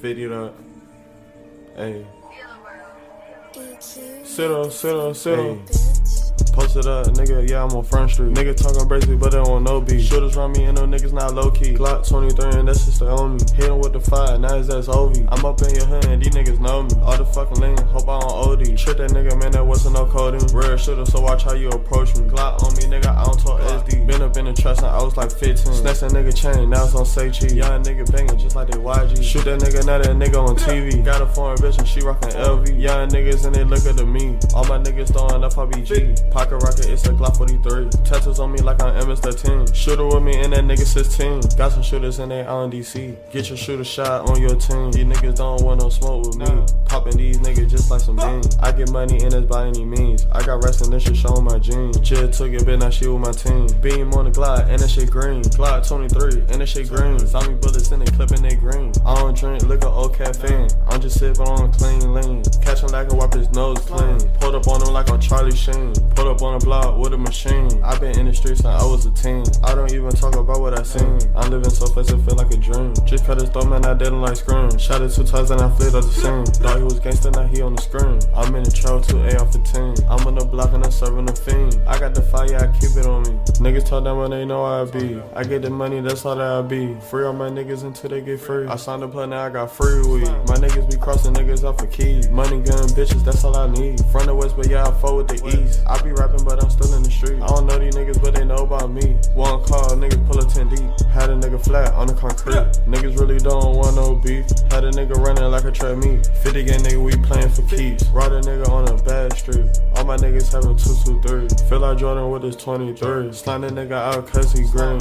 50 up. Hey. Sit. Posted up, nigga, yeah, I'm on Front Street. Nigga talking crazy, but they want no beat. Shooters run me and them niggas not low key. Glock 23 and that's just the on me. Hit him with the fire, now his ass OV. I'm up in your hood and these niggas know me. All the fucking lean, hope I don't OD. Trick that nigga, man, that wasn't no coding. Real shooter, so watch how you approach me. Glock on me, nigga, I don't talk SD. Been up in the trust since I was like 15. Snatch that nigga chain, now it's on say cheese. Young nigga banging just like they YG. Shoot that nigga, now that nigga on TV. Got a foreign bitch and she rockin' LV. Young niggas and they look at me. All my niggas throwing up RBG. Pocket rocket, it's a Glock 43. Tattoos on me like I'm MS-13. Shooter with me and that nigga 16. Got some shooters in they on DC. Get your shooter shot on your team. These niggas don't want no smoke with me. Popping these niggas just like some beans. I get money and it's by any means. I got rest and this shit showing my jeans. Jill took it, but now she with my team. Beam on the Glock and that shit green. Glock 23 and that shit green. Zombie bullets in it clipping they green. I don't drink liquor or caffeine. I'm just sipping on clean lean. Catch him like a wipe his nose clean. Pulled up on him like on Charlie Sheen. Put up on the block with a machine. I been in the streets since I was a teen. I don't even talk about what I seen. I'm living so fast it feel like a dream. Just cut his throat, man, I didn't like scream. Shot it 2 times and I fled off the scene. Thought he was gangsta, now he on the screen. I'm in the trail 2A off the team. I'm on the block and I'm serving the fiend. I got the fire, I keep it on me. Niggas told them when they know I be. I get the money, that's all that I be. Free all my niggas until they get free. I signed the play, now I got free weed. My niggas be crossing niggas off for keys. Money, gun, bitches, that's all I need. From the west, but yeah, I fuck with the east. I be rapping, but I'm still in the street. I don't know these niggas, but they know about me. One call, niggas pull a 10 deep. Had a nigga flat on the concrete. Niggas really don't want no beef. Had a nigga running like a trap meet. 50 gang nigga, we playing for keeps. Ride a nigga on a bad street. All my niggas having 223. Feel like Jordan with his 23. Slime that nigga out cause he green.